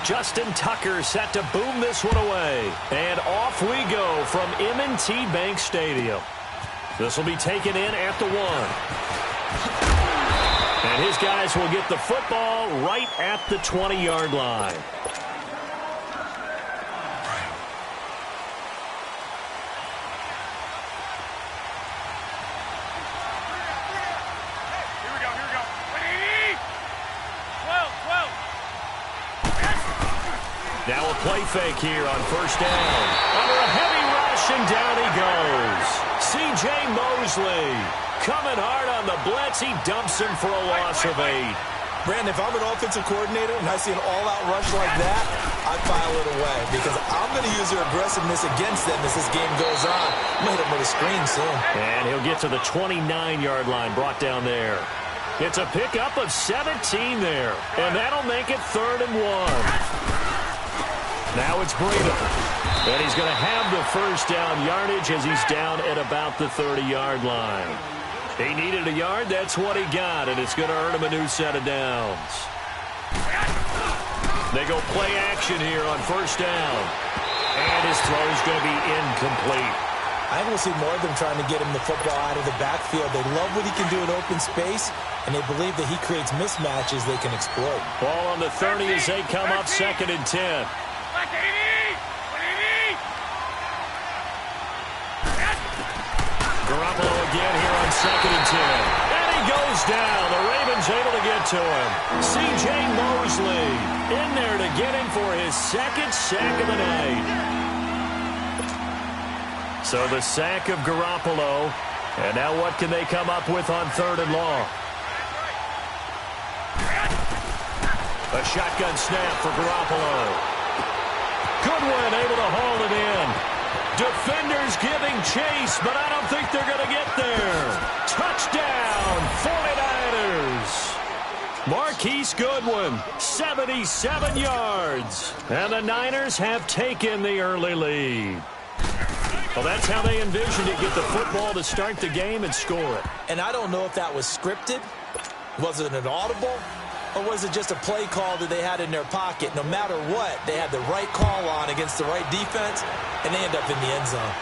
Justin Tucker set to boom this one away. And off we go from M&T Bank Stadium. This will be taken in at the 1. And his guys will get the football right at the 20-yard line. Now a play fake here on first down. Under a heavy rush, and down he goes. C.J. Mosley coming hard on the blitz. He dumps him for a loss of 8. Brandon, if I'm an offensive coordinator and I see an all-out rush like that, I file it away because I'm going to use their aggressiveness against them as this game goes on. I'm going to hit them with a screen soon. And he'll get to the 29-yard line, brought down there. It's a pickup of 17 there, and that'll make it 3rd and 1. Now it's Breida. And he's going to have the first down yardage as he's down at about the 30-yard line. He needed a yard. That's what he got, and it's going to earn him a new set of downs. They go play action here on first down. And his throw is going to be incomplete. I think we'll see more of them trying to get him the football out of the backfield. They love what he can do in open space, and they believe that he creates mismatches they can exploit. Ball on the 30 as they come up 2nd and 10. Garoppolo again here on 2nd and 10. And he goes down. The Ravens able to get to him. C.J. Mosley in there to get him for his 2nd sack of the night. So the sack of Garoppolo. And now what can they come up with on 3rd and long? A shotgun snap for Garoppolo. Goodwin able to haul it in. Defenders giving chase, but I don't think they're going to get there. Touchdown, 49ers. Marquise Goodwin, 77 yards. And the Niners have taken the early lead. Well, that's how they envisioned it, get the football to start the game and score it. And I don't know if that was scripted. Was it an audible? Or was it just a play call that they had in their pocket? No matter what, they had the right call on against the right defense, and they end up in the end zone.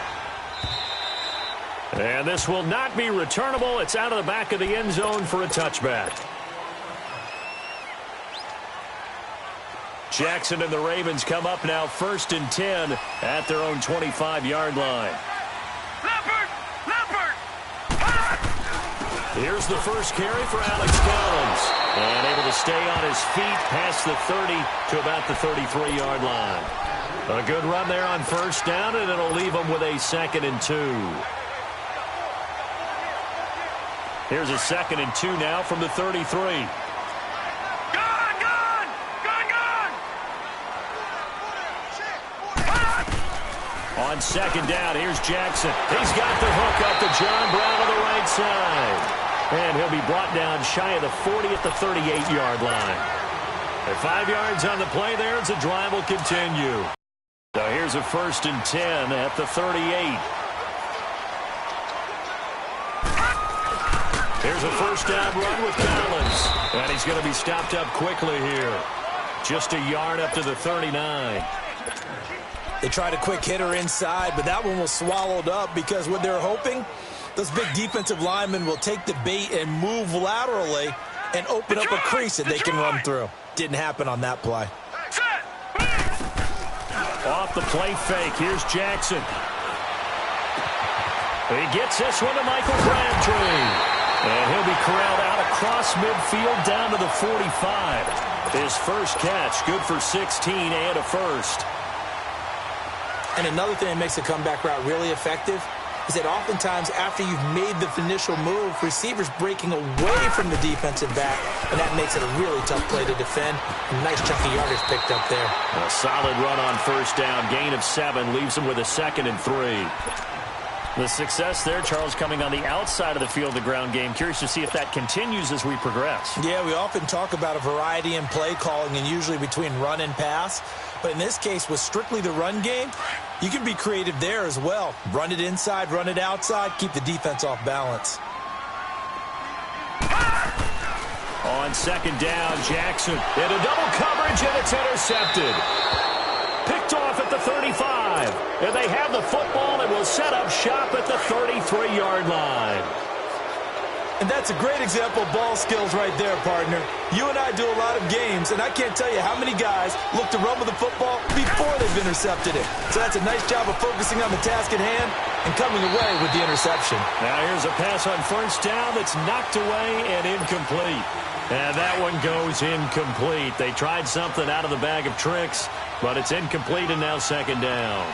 And this will not be returnable. It's out of the back of the end zone for a touchback. Jackson and the Ravens come up now 1st and 10 at their own 25-yard line. Here's the first carry for Alex Collins. And able to stay on his feet past the 30 to about the 33-yard line. A good run there on first down, and it'll leave him with a 2nd and 2. Here's a 2nd and 2 now from the 33. On 2nd down, here's Jackson. He's got the hook up to John Brown on the right side. And he'll be brought down shy of the 40 at the 38-yard line. At 5 yards on the play there, as the drive will continue. So here's a 1st and 10 at the 38. Here's a first down run with Collins. And he's going to be stopped up quickly here. Just a yard up to the 39. They tried a quick hitter inside, but that one was swallowed up because what they're hoping, those big defensive linemen will take the bait and move laterally and open up a crease that they can run through. Didn't happen on that play. Off the play fake, here's Jackson. He gets this one to Michael Crabtree. And he'll be corralled out across midfield down to the 45. His first catch, good for 16 and a first. And another thing that makes the comeback route really effective is that oftentimes after you've made the initial move, receivers breaking away from the defensive back, and that makes it a really tough play to defend. A nice chunk of yardage picked up there. A solid run on first down, gain of 7, leaves him with a 2nd and 3. The success there, Charles, coming on the outside of the field, the ground game. Curious to see if that continues as we progress. Yeah, we often talk about a variety in play calling and usually between run and pass. But in this case, with strictly the run game, you can be creative there as well. Run it inside, run it outside, keep the defense off balance. On second down, Jackson into double coverage, and it's intercepted. Picked off at the 35. And they have the football and will set up shop at the 33-yard line. And that's a great example of ball skills right there, partner. You and I do a lot of games, and I can't tell you how many guys look to run with the football before they've intercepted it. So that's a nice job of focusing on the task at hand and coming away with the interception. Now here's a pass on first down that's knocked away and incomplete. And that one goes incomplete. They tried something out of the bag of tricks, but it's incomplete and now second down.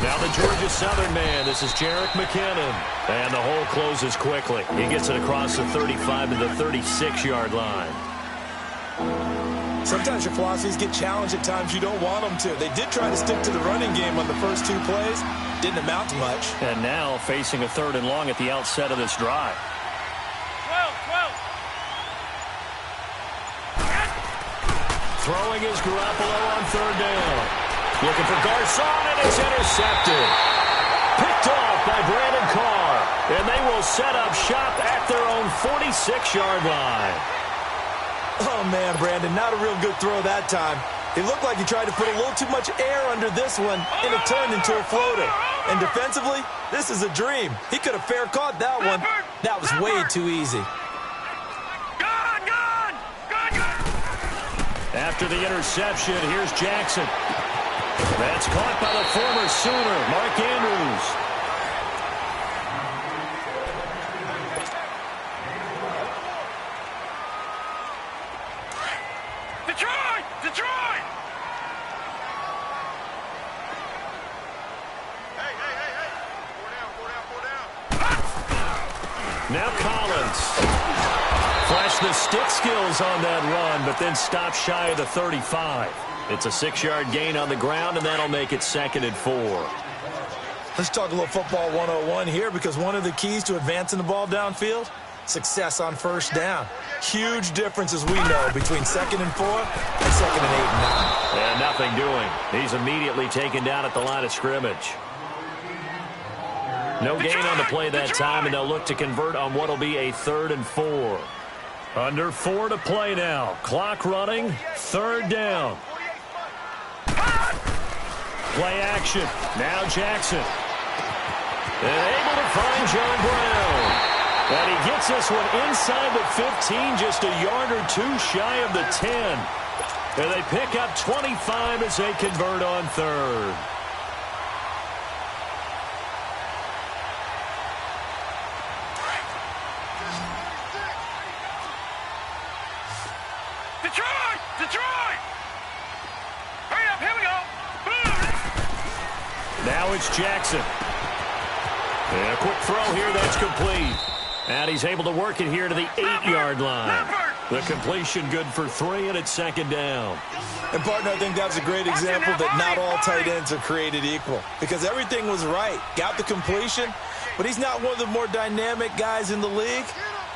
Now the Georgia Southern man, this is Jerick McKinnon. And the hole closes quickly. He gets it across the 35 to the 36-yard line. Sometimes your philosophies get challenged at times you don't want them to. They did try to stick to the running game on the first two plays. Didn't amount to much. And now facing a 3rd and long at the outset of this drive. Throwing is Garoppolo on 3rd down. Looking for Garcon, and it's intercepted. Picked off by Brandon Carr. And they will set up shop at their own 46-yard line. Oh, man, Brandon, not a real good throw that time. It looked like he tried to put a little too much air under this one, and it turned into a floater. And defensively, this is a dream. He could have fair caught that one. That was way too easy. After the interception, here's Jackson. That's caught by the former Sooner, Mark Andrews. Detroit! Detroit! Hey! Four down. Now Collins. Flashed the stick skills on that run, but then stopped shy of the 35. It's a 6-yard gain on the ground, and that'll make it 2nd and 4. Let's talk a little football 101 here, because one of the keys to advancing the ball downfield, success on first down. Huge difference, as we know, between 2nd and 4 and 2nd and 8 and 9. And nothing doing. He's immediately taken down at the line of scrimmage. No gain on the play that time, and they'll look to convert on what will be a 3rd and 4. Under 4 to play now. Clock running. 3rd down. Play action. Now Jackson. And able to find John Brown. And he gets this one inside the 15, just a yard or two shy of the 10. And they pick up 25 as they convert on 3rd. Detroit! Hurry up, here we go! Now it's Jackson. And a quick throw here, that's complete. And he's able to work it here to the 8-yard line. The completion good for 3, and it's 2nd down. And, partner, I think that's a great example that not all tight ends are created equal, because everything was right. Got the completion, but he's not one of the more dynamic guys in the league.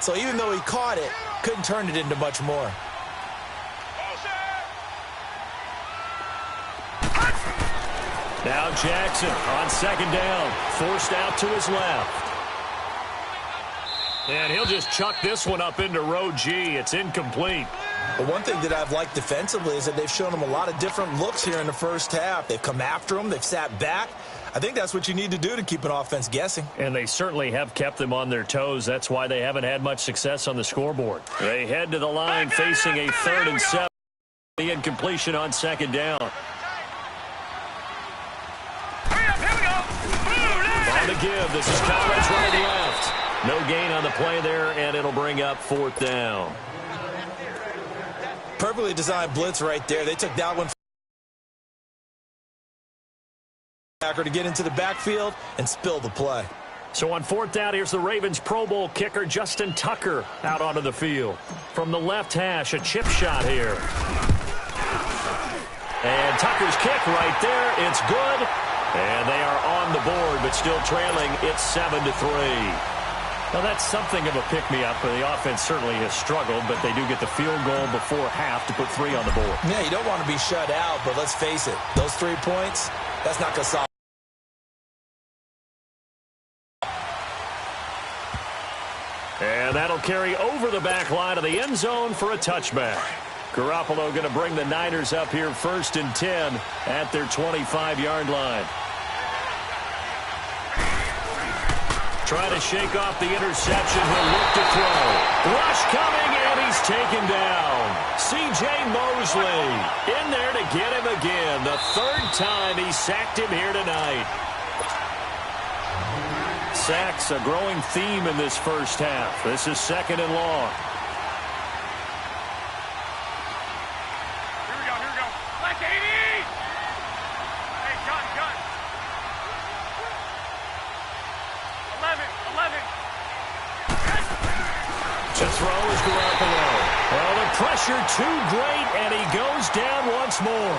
So even though he caught it, couldn't turn it into much more. Now Jackson on 2nd down, forced out to his left. And he'll just chuck this one up into row G. It's incomplete. But one thing that I've liked defensively is that they've shown him a lot of different looks here in the first half. They've come after him. They've sat back. I think that's what you need to do to keep an offense guessing. And they certainly have kept them on their toes. That's why they haven't had much success on the scoreboard. They head to the line facing a 3rd and 7. The incompletion on 2nd down. On the give, this is Collins right left. No gain on the play there, and it'll bring up 4th down. Perfectly designed blitz right there. They took that one to get into the backfield and spill the play. So on 4th down, here's the Ravens Pro Bowl kicker Justin Tucker out onto the field. From the left hash, a chip shot here. And Tucker's kick right there. It's good. And they are on the board, but still trailing. It's 7-3. Now, that's something of a pick-me-up. The offense certainly has struggled, but they do get the field goal before half to put 3 on the board. Yeah, you don't want to be shut out, but let's face it. Those 3 points, that's not going to solve. And And that'll carry over the back line of the end zone for a touchback. Garoppolo going to bring the Niners up here 1st and 10 at their 25-yard line. Trying to shake off the interception. He'll look to throw. Rush coming, and he's taken down. C.J. Mosley in there to get him again. The 3rd time he sacked him here tonight. Sacks a growing theme in this first half. This is 2nd and long. Here we go. Like 80! Hey, gun. 11. To throw is Garoppolo. Well, the pressure too great, and he goes down once more.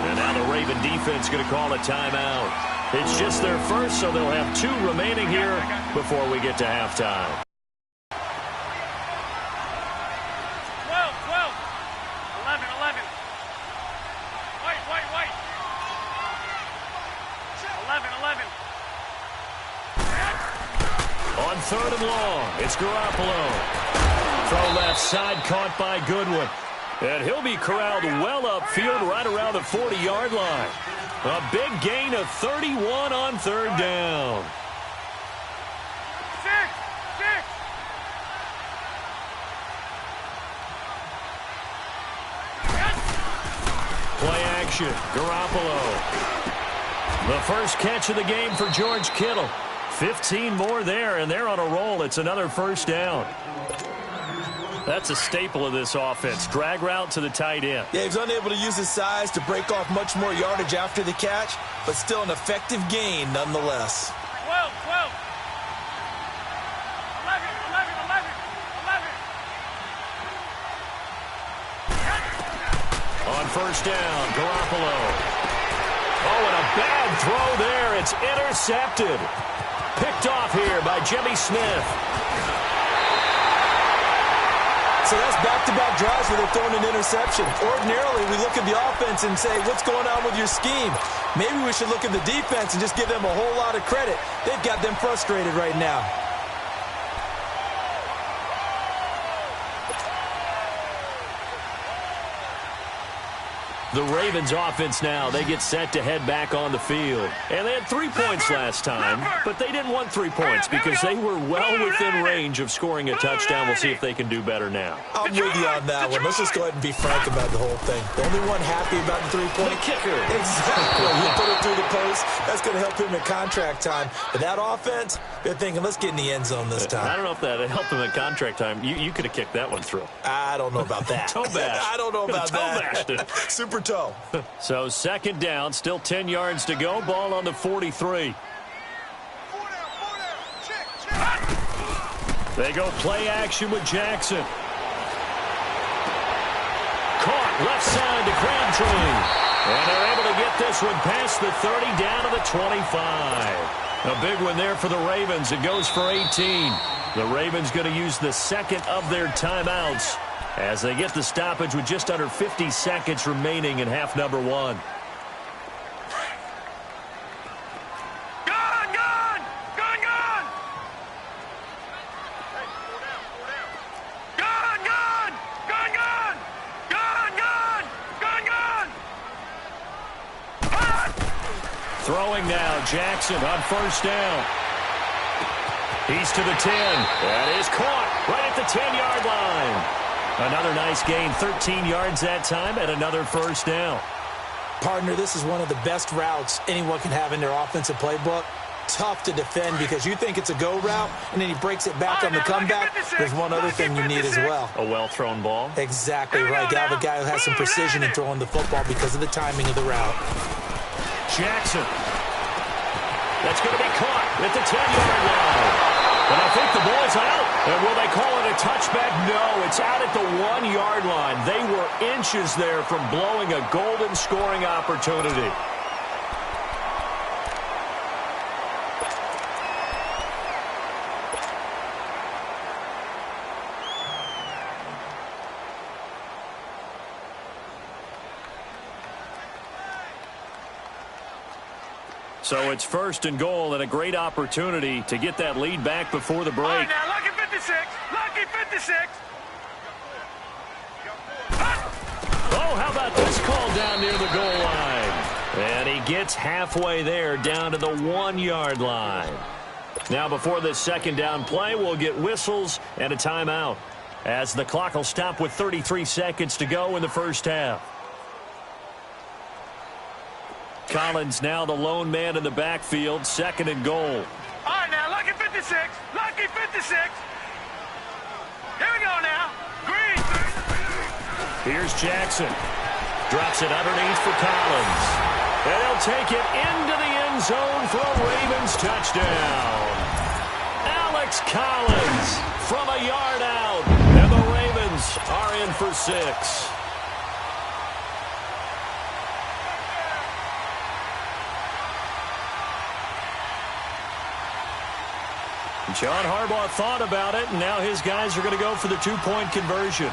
And now the Raven defense going to call a timeout. It's just their first, so they'll have 2 remaining here before we get to halftime. 12. 11. White. 11. On 3rd and long, it's Garoppolo. Throw left side, caught by Goodwin. And he'll be corralled well upfield right around the 40-yard line. A big gain of 31 on 3rd down. 6. Play action, Garoppolo. The first catch of the game for George Kittle. 15 more there, and they're on a roll. It's another 1st down. That's a staple of this offense. Drag route to the tight end. Yeah, he's unable to use his size to break off much more yardage after the catch, but still an effective gain nonetheless. 12. 11. On 1st down, Garoppolo. Oh, and a bad throw there. It's intercepted. Picked off here by Jimmy Smith. So that's back-to-back drives where they're throwing an interception. Ordinarily, we look at the offense and say, what's going on with your scheme? Maybe we should look at the defense and just give them a whole lot of credit. They've got them frustrated right now. The Ravens offense now, they get set to head back on the field. And they had 3 points last time, but they didn't want 3 points because they were well within range of scoring a touchdown. We'll see if they can do better now. I'm with you on that one. Let's just go ahead and be frank about the whole thing. The only one happy about the 3-point kicker. Exactly. You put it through the post. That's going to help him in contract time. But that offense, they're thinking, let's get in the end zone this time. I don't know if that helped him in contract time. You could have kicked that one through. I don't know about that. Toe bash. I don't know about that. Toe bashed. Super toe. So 2nd down, still 10 yards to go. Ball on the 43. They go play action with Jackson. Caught left side to Crabtree. And they're able to get this one past the 30 down to the 25. A big one there for the Ravens. It goes for 18. The Ravens going to use the 2nd of their timeouts as they get the stoppage with just under 50 seconds remaining in half number 1. Throwing now, Jackson on 1st down. He's to the 10. That is caught right at the 10-yard line. Another nice gain, 13 yards that time, and another 1st down. Partner, this is one of the best routes anyone can have in their offensive playbook. Tough to defend because you think it's a go route, and then he breaks it back on the comeback. There's one other thing you need as well. A well-thrown ball? Exactly right. You have a guy who has some precision in throwing the football because of the timing of the route. Jackson. That's going to be caught at the 10-yard line. And I think the ball's out. And will they call it a touchback? No, it's out at the 1-yard line. They were inches there from blowing a golden scoring opportunity. So it's 1st and goal and a great opportunity to get that lead back before the break. All right, now, lucky 56. Lucky 56. Oh, how about this call down near the goal line? And he gets halfway there, down to the 1-yard line. Now, before this second down play, we'll get whistles and a timeout, as the clock will stop with 33 seconds to go in the first half. Collins now the lone man in the backfield, 2nd and goal. All right, now, lucky 56. Lucky 56. Here we go now. Green. Here's Jackson. Drops it underneath for Collins. And he'll take it into the end zone for a Ravens touchdown. Alex Collins from a yard out. And the Ravens are in for 6. John Harbaugh thought about it, and now his guys are going to go for the 2-point conversion.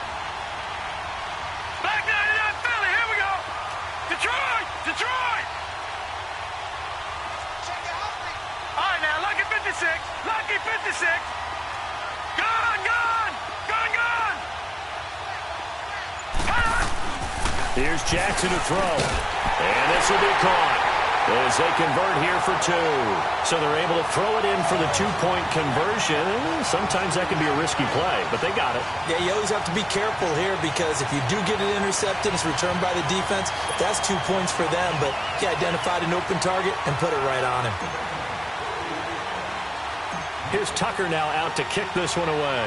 Back 99 Philly. Here we go. Detroit. Detroit. All right, now, lucky 56. Lucky 56. Gone, gone. Gone, gone. Here's Jackson to throw. And this will be caught as they convert here for 2. So they're able to throw it in for the 2-point conversion. Sometimes that can be a risky play, but they got it. Yeah, you always have to be careful here, because if you do get it intercepted, it's returned by the defense, that's 2 points for them. But he identified an open target and put it right on him. Here's Tucker now out to kick this one away.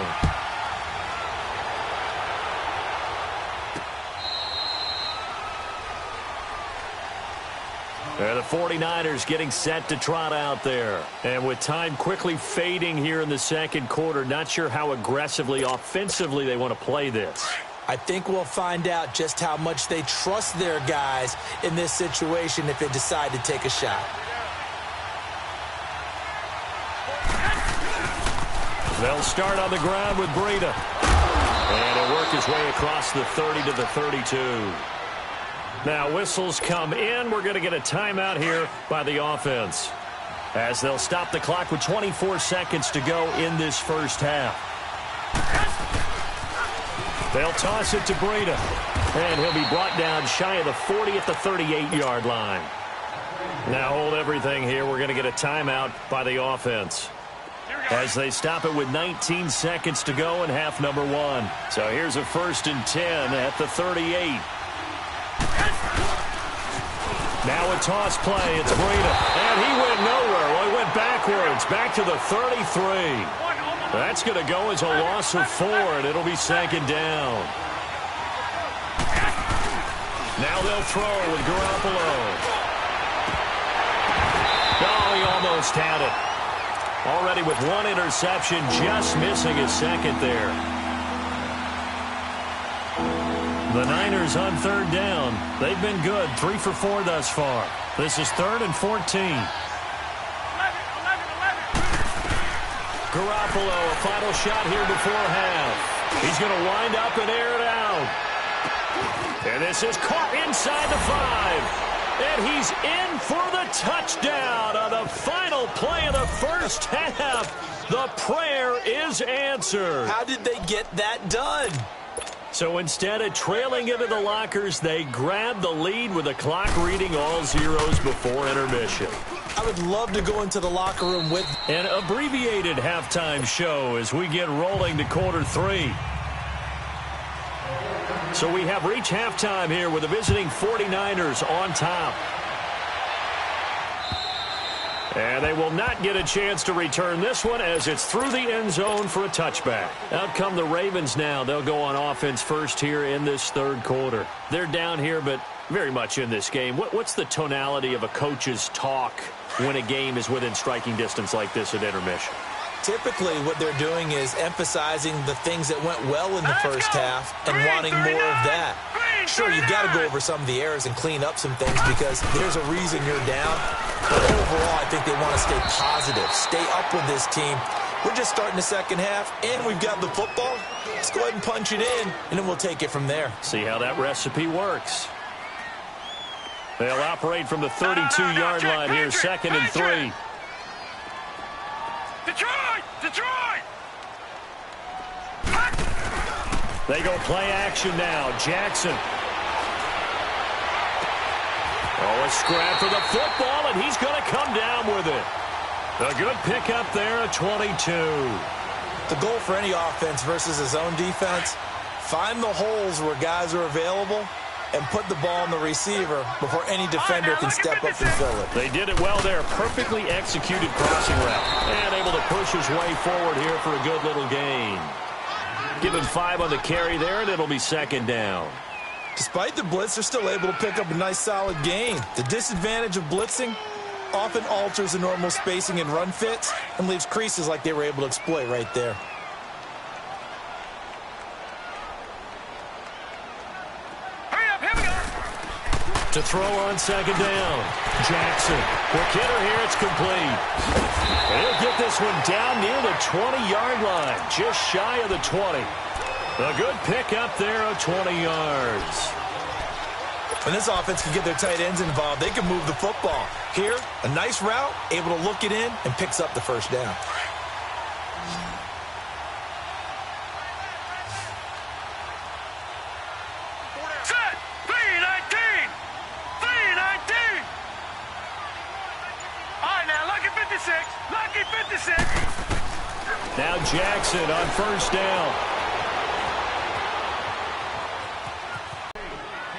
The 49ers getting set to trot out there. And with time quickly fading here in the second quarter, not sure how aggressively, offensively they want to play this. I think we'll find out just how much they trust their guys in this situation if they decide to take a shot. They'll start on the ground with Breida. And he'll work his way across the 30 to the 32. Now whistles come in. We're going to get a timeout here by the offense, as they'll stop the clock with 24 seconds to go in this first half. They'll toss it to Breida, and he'll be brought down shy of the 40 at the 38-yard line. Now hold everything here. We're going to get a timeout by the offense, as they stop it with 19 seconds to go in half number 1. So here's a 1st and 10 at the 38. Now a toss play. It's Breida. And he went nowhere. Well, he went backwards. Back to the 33. That's going to go as a loss of 4, and it'll be 2nd down. Now they'll throw with Garoppolo. Oh, he almost had it. Already with 1 interception, just missing his 2nd there. The Niners on 3rd down. They've been good, 3 for 4 thus far. This is 3rd and 14. 11. Garoppolo, a final shot here before half. He's going to wind up and air it out. And this is caught inside the 5. And he's in for the touchdown on the final play of the first half. The prayer is answered. How did they get that done? So instead of trailing into the lockers, they grabbed the lead with the clock reading all zeros before intermission. I would love to go into the locker room with an abbreviated halftime show as we get rolling to quarter 3. So we have reached halftime here with the visiting 49ers on top. And they will not get a chance to return this one, as it's through the end zone for a touchback. Out come the Ravens now. They'll go on offense first here in this 3rd quarter. They're down here, but very much in this game. What's the tonality of a coach's talk when a game is within striking distance like this at intermission? Typically, what they're doing is emphasizing the things that went well in the first half and wanting more of that. Sure, you've got to go over some of the errors and clean up some things, because there's a reason you're down. But overall, I think they want to stay positive, stay up with this team. We're just starting the second half, and we've got the football. Let's go ahead and punch it in, and then we'll take it from there. See how that recipe works. They'll operate from the 32-yard line here, second and 3. Detroit! Detroit! They go play action now. Jackson. Oh, a scrap for the football, and he's going to come down with it. A good pickup there at 22. The goal for any offense versus his own defense, find the holes where guys are available and put the ball on the receiver before any defender can step up and fill it. They did it well there. Perfectly executed crossing route. And able to push his way forward here for a good little gain. Give him 5 on the carry there, and it'll be second down. Despite the blitz, they're still able to pick up a nice, solid gain. The disadvantage of blitzing often alters the normal spacing and run fits and leaves creases like they were able to exploit right there. Hurry up, here we go. To throw on second down. Jackson. Quick hitter here, it's complete. He'll get this one down near the 20-yard line, just shy of the 20. A good pickup there of 20 yards. When this offense can get their tight ends involved, they can move the football. Here, a nice route, able to look it in, and picks up the first down. Set! 3-19! 3-19! All right, now, lucky 56. Lucky 56. Now Jackson on first down.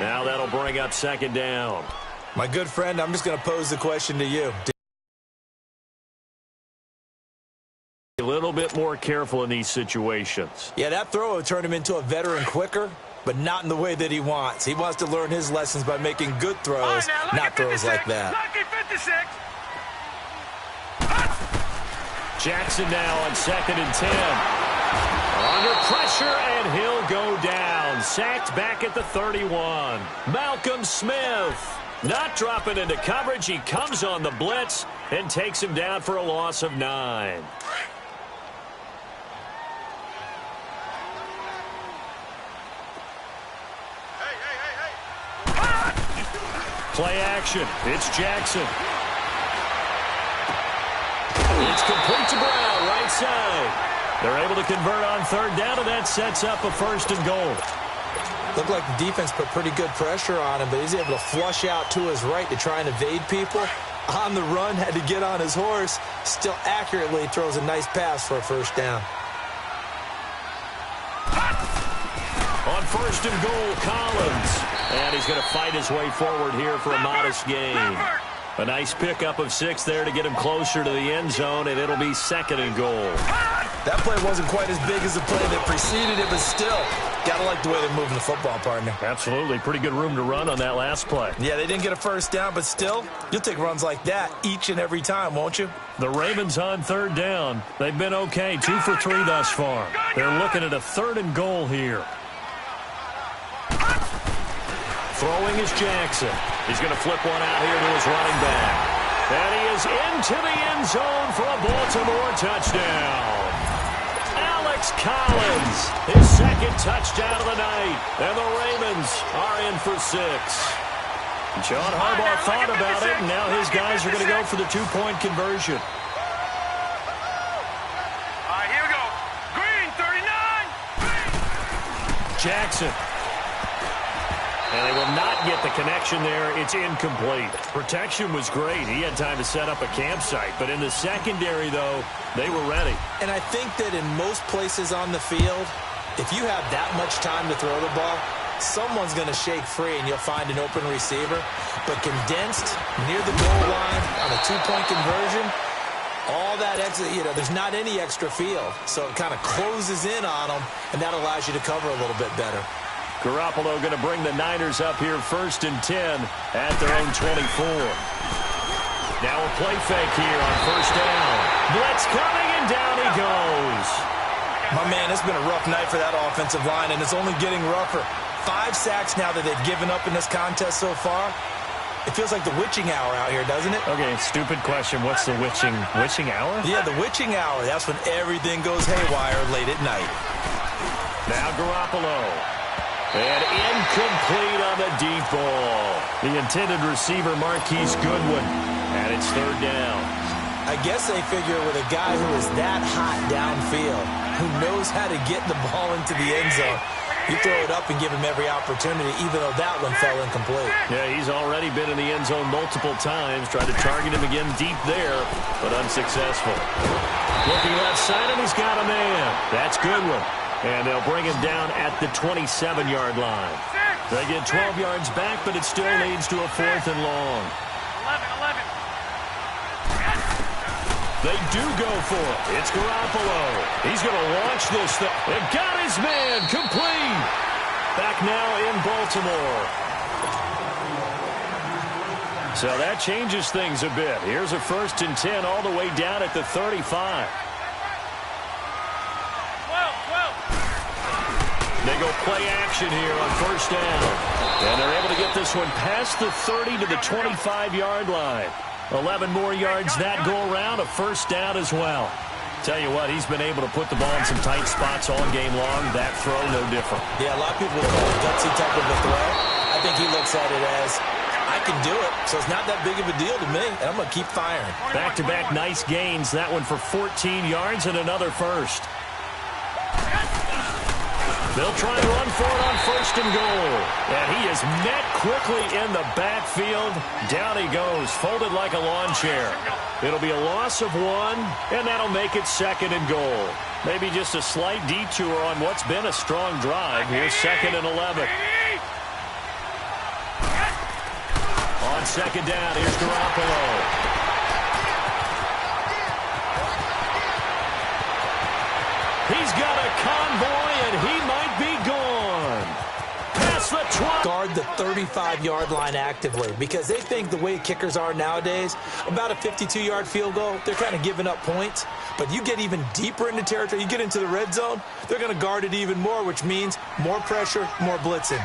Now that'll bring up second down. My good friend, I'm just going to pose the question to you. A little bit more careful in these situations. Yeah, that throw would turn him into a veteran quicker, but not in the way that he wants. He wants to learn his lessons by making good throws, All right, now, not throws 56. like that. Lucky 56. Jackson now on second and 10. Under pressure, and he'll go down. Sacked back at the 31. Malcolm Smith not dropping into coverage. He comes on the blitz and takes him down for a loss of 9. Play action. It's Jackson. It's complete to Brown, right side. They're able to convert on third down, and that sets up a first and goal. Looked like the defense put pretty good pressure on him, but he's able to flush out to his right to try and evade people. On the run, had to get on his horse. Still accurately throws a nice pass for a first down. On first and goal, Collins. And he's going to fight his way forward here for a modest gain. A nice pickup of 6 there to get him closer to the end zone, and it'll be second and goal. That play wasn't quite as big as the play that preceded it, but still, got to like the way they're moving the football, partner. Absolutely. Pretty good room to run on that last play. Yeah, they didn't get a first down, but still, you'll take runs like that each and every time, won't you? The Ravens on third down. They've been okay, 2 for 3 thus far. They're looking at a third and goal here. Throwing is Jackson. He's going to flip one out here to his running back. And he is into the end zone for a Baltimore touchdown. Alex Collins, his second touchdown of the night. And the Ravens are in for 6. John Harbaugh thought about it, and now his guys are going to go for the 2-point conversion. All right, here we go. Green, 39. Jackson. And they will not get the connection there. It's incomplete. Protection was great. He had time to set up a campsite. But in the secondary, though, they were ready. And I think that in most places on the field, if you have that much time to throw the ball, someone's going to shake free and you'll find an open receiver. But condensed, near the goal line, on a 2-point conversion, all that extra, there's not any extra field. So it kind of closes in on them, and that allows you to cover a little bit better. Garoppolo going to bring the Niners up here first and 10 at their own 24. Now a play fake here on first down. Blitz coming, and down he goes. My man, it's been a rough night for that offensive line, and it's only getting rougher. 5 sacks now that they've given up in this contest so far. It feels like the witching hour out here, doesn't it? Okay, stupid question. What's the witching hour? Yeah, the witching hour. That's when everything goes haywire late at night. Now Garoppolo. And incomplete on the deep ball. The intended receiver, Marquise Goodwin. And it's third down. I guess they figure with a guy who is that hot downfield, who knows how to get the ball into the end zone, you throw it up and give him every opportunity, even though that one fell incomplete. Yeah, he's already been in the end zone multiple times. Tried to target him again deep there, but unsuccessful. Looking left side, and he's got a man. That's Goodwin. And they'll bring him down at the 27-yard line. They get 12 yards back, but it still leads to a 4th and long. 11. They do go for it. It's Garoppolo. He's going to launch this thing. And got his man complete. Back now in Baltimore. So that changes things a bit. Here's a 1st and 10 all the way down at the 35. 12. They go play action here on 1st down. And they're able to get this one past the 30 to the 25-yard line. 11 more yards that go around, a 1st down as well. Tell you what, he's been able to put the ball in some tight spots all game long. That throw, no different. Yeah, a lot of people would call it gutsy type of a throw. I think he looks at it as, I can do it, so it's not that big of a deal to me, and I'm going to keep firing. Back-to-back nice gains. That one for 14 yards and another 1st. They'll try and run for it on 1st and goal. And he is met quickly in the backfield. Down he goes, folded like a lawn chair. It'll be a loss of 1, and that'll make it 2nd and goal. Maybe just a slight detour on what's been a strong drive. Here's 2nd and 11. On 2nd down, here's Garoppolo. He's got a convoy, and he might be gone. Past the 20. Guard the 35-yard line actively because they think the way kickers are nowadays, about a 52-yard field goal, they're kind of giving up points. But you get even deeper into territory, you get into the red zone, they're going to guard it even more, which means more pressure, more blitzing.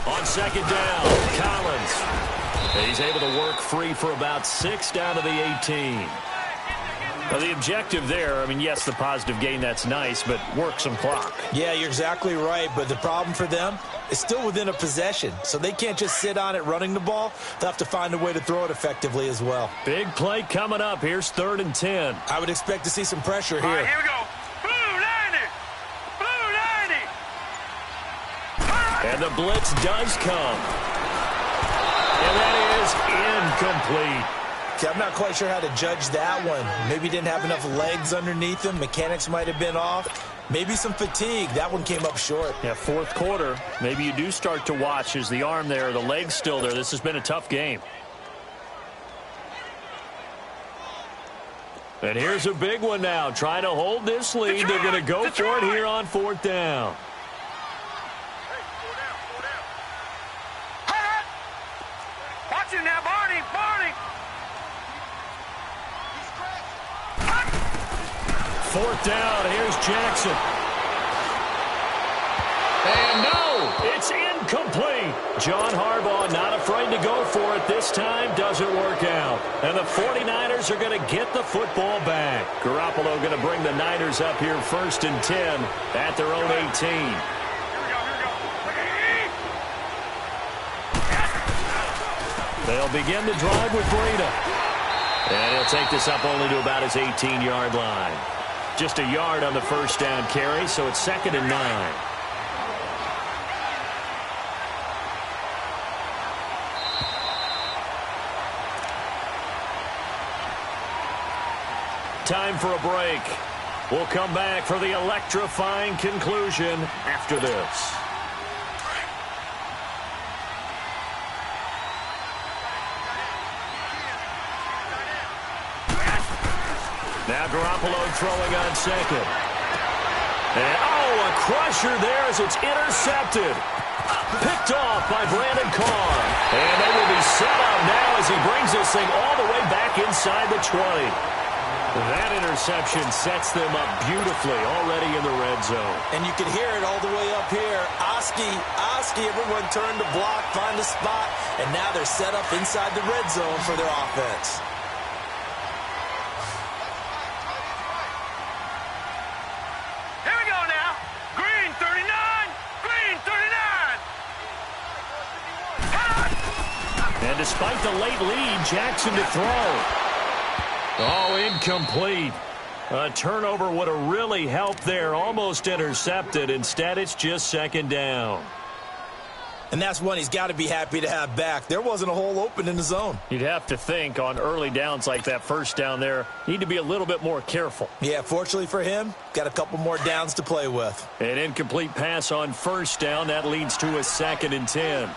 On 2nd down, Collins. He's able to work free for about 6 down to the 18. Now, the objective there, I mean, yes, the positive gain, that's nice, but work some clock. Yeah, you're exactly right, but the problem for them is still within a possession, so they can't just sit on it running the ball. They'll have to find a way to throw it effectively as well. Big play coming up. Here's 3rd and 10. I would expect to see some pressure here. All right, here we go. Blue 90. And the blitz does come. And that is incomplete. Okay, I'm not quite sure how to judge that one. Maybe he didn't have enough legs underneath him. Mechanics might have been off. Maybe some fatigue. That one came up short. Yeah, 4th quarter. Maybe you do start to watch. Is the arm there, the leg's still there? This has been a tough game. And here's a big one now. Trying to hold this lead. They're going to go for it here on 4th down. Watch him now, Barney. 4th down, here's Jackson. And no, it's incomplete. John Harbaugh not afraid to go for it this time. Doesn't work out. And the 49ers are going to get the football back. Garoppolo going to bring the Niners up here 1st and 10 at their own 18. They'll begin the drive with Breida. And he'll take this up only to about his 18-yard line. Just a yard on the 1st down carry, so it's 2nd and 9. Time for a break. We'll come back for the electrifying conclusion after this. Now Garoppolo throwing on 2nd. And, a crusher there as it's intercepted. Picked off by Brandon Carr. And they will be set up now as he brings this thing all the way back inside the 20. That interception sets them up beautifully already in the red zone. And you can hear it all the way up here. Oski, everyone turned to block, find a spot, and now they're set up inside the red zone for their offense. Here we go now. Green 39. Green And despite the late lead, Jackson to throw. Oh, incomplete. A turnover would have really helped there. Almost intercepted. Instead, it's just second down. And that's one he's got to be happy to have back. There wasn't a hole open in the zone. You'd have to think on early downs like that first down there, need to be a little bit more careful. Yeah, fortunately for him, got a couple more downs to play with. An incomplete pass on first down. That leads to a 2nd and 10.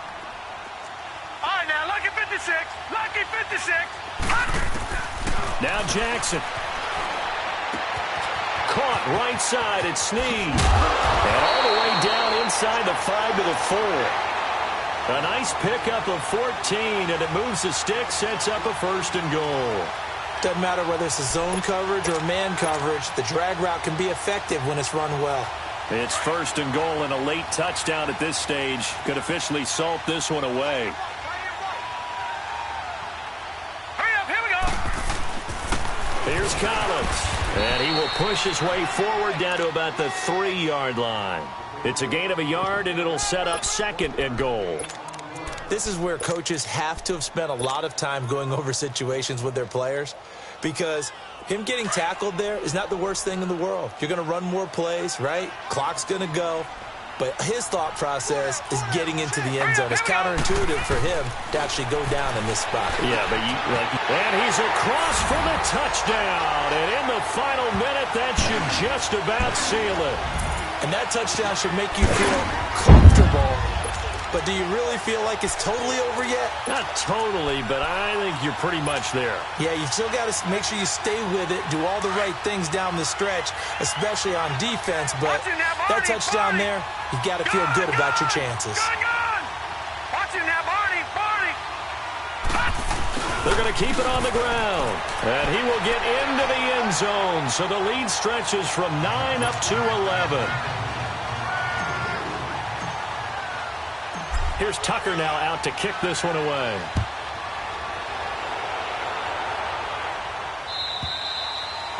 All right, now, lucky 56. Lucky 56. Now Jackson. Caught right side at Snead. And all the way down inside the 5 to the 4. A nice pickup of 14, and it moves the stick, sets up a 1st and goal. Doesn't matter whether it's a zone coverage or man coverage, the drag route can be effective when it's run well. It's 1st and goal and a late touchdown at this stage. Could officially salt this one away. Hurry up, here we go. Here's Collins, and he will push his way forward down to about the 3-yard line. It's a gain of a yard, and it'll set up 2nd and goal. This is where coaches have to have spent a lot of time going over situations with their players, because him getting tackled there is not the worst thing in the world. You're going to run more plays, right? Clock's going to go. But his thought process is getting into the end zone. It's counterintuitive for him to actually go down in this spot. Yeah, but and he's across for the touchdown. And in the final minute, that should just about seal it. And that touchdown should make you feel comfortable. But do you really feel like it's totally over yet? Not totally, but I think you're pretty much there. Yeah, you still got to make sure you stay with it, do all the right things down the stretch, especially on defense. But that touchdown there, you got to feel good about your chances. Watching now, Barney. They're going to keep it on the ground. And he will get into the end zone. So the lead stretches from 9 up to 11. Here's Tucker now out to kick this one away.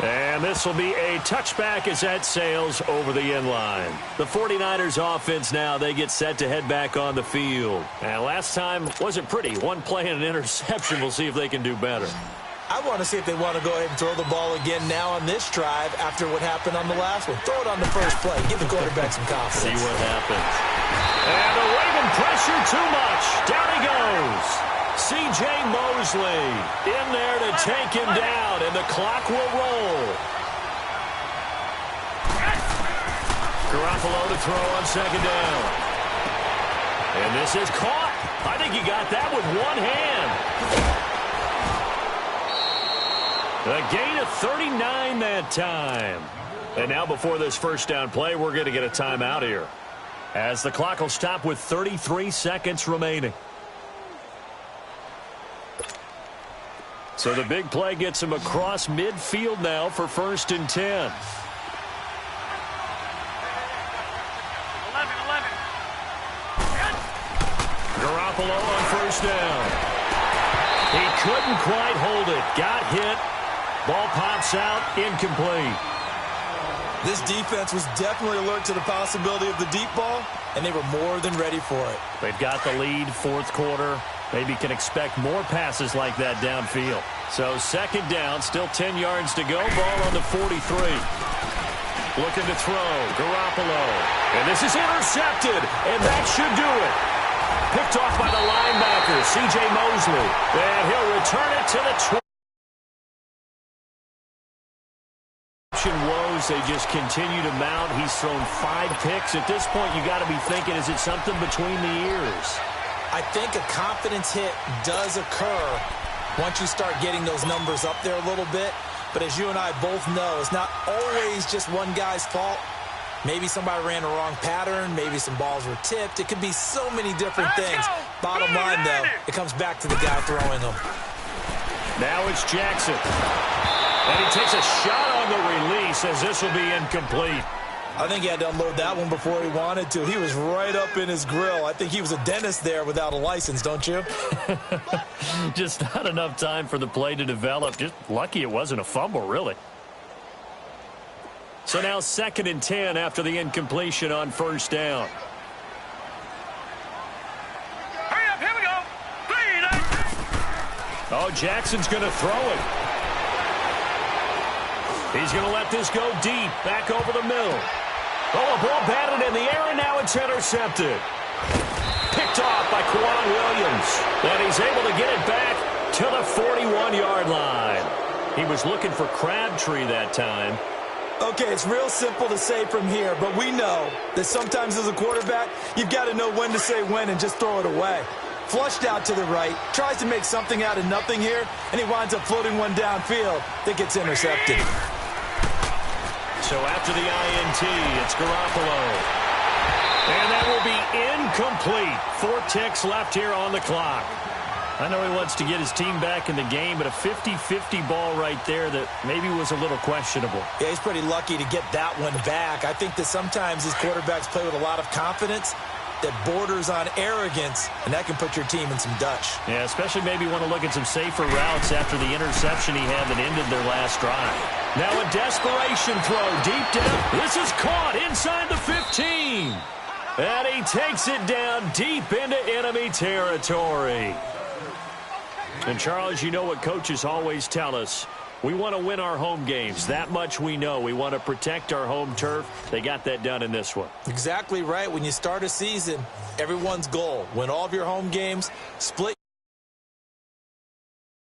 And this will be a touchback as that sails over the end line. The 49ers offense now, they get set to head back on the field. And last time wasn't pretty. One play and an interception. We'll see if they can do better. I want to see if they want to go ahead and throw the ball again now on this drive after what happened on the last one. Throw it on the first play. Give the quarterback some confidence. See what happens. And the Raven pressure too much. Down he goes. C.J. Mosley in there to take him down, and the clock will roll. Garoppolo to throw on 2nd down. And this is caught. I think he got that with one hand. A gain of 39 that time. And now before this first down play, we're going to get a timeout here, as the clock will stop with 33 seconds remaining. So the big play gets him across midfield now for 1st and 10. 11. Garoppolo on 1st down. He couldn't quite hold it. Got hit. Ball pops out. Incomplete. This defense was definitely alert to the possibility of the deep ball, and they were more than ready for it. They've got the lead, 4th quarter. Maybe can expect more passes like that downfield. So 2nd down, still 10 yards to go. Ball on the 43. Looking to throw. Garoppolo. And this is intercepted, and that should do it. Picked off by the linebacker, C.J. Mosley. And he'll return it to the 20. Woes, they just continue to mount. He's thrown 5 picks. At this point, you got to be thinking, is it something between the ears? I think a confidence hit does occur once you start getting those numbers up there a little bit. But as you and I both know, it's not always just one guy's fault. Maybe somebody ran the wrong pattern. Maybe some balls were tipped. It could be so many different things. Bottom line, though, it comes back to the guy throwing them. Now it's Jackson. And he takes a shot on the release, as this will be incomplete. I think he had to unload that one before he wanted to. He was right up in his grill. I think he was a dentist there without a license, don't you? Just not enough time for the play to develop. Just lucky it wasn't a fumble, really. So now 2nd and 10 after the incompletion on 1st down. Hurry up, here we go. 3, Oh, Jackson's going to throw it. He's going to let this go deep, back over the middle. Oh, a ball batted in the air, and now it's intercepted. Picked off by Quan Williams. And he's able to get it back to the 41-yard line. He was looking for Crabtree that time. Okay, it's real simple to say from here, but we know that sometimes as a quarterback, you've got to know when to say when and just throw it away. Flushed out to the right, tries to make something out of nothing here, and he winds up floating one downfield that gets intercepted. So after the INT, it's Garoppolo. And that will be incomplete. 4 ticks left here on the clock. I know he wants to get his team back in the game, but a 50-50 ball right there that maybe was a little questionable. Yeah, he's pretty lucky to get that one back. I think that sometimes these quarterbacks play with a lot of confidence that borders on arrogance, and that can put your team in some Dutch. Yeah, especially maybe want to look at some safer routes after the interception he had that ended their last drive. Now a desperation throw deep down. This is caught inside the 15. And he takes it down deep into enemy territory. And, Charles, you know what coaches always tell us. We want to win our home games. That much we know. We want to protect our home turf. They got that done in this one. Exactly right. When you start a season, everyone's goal, win all of your home games, split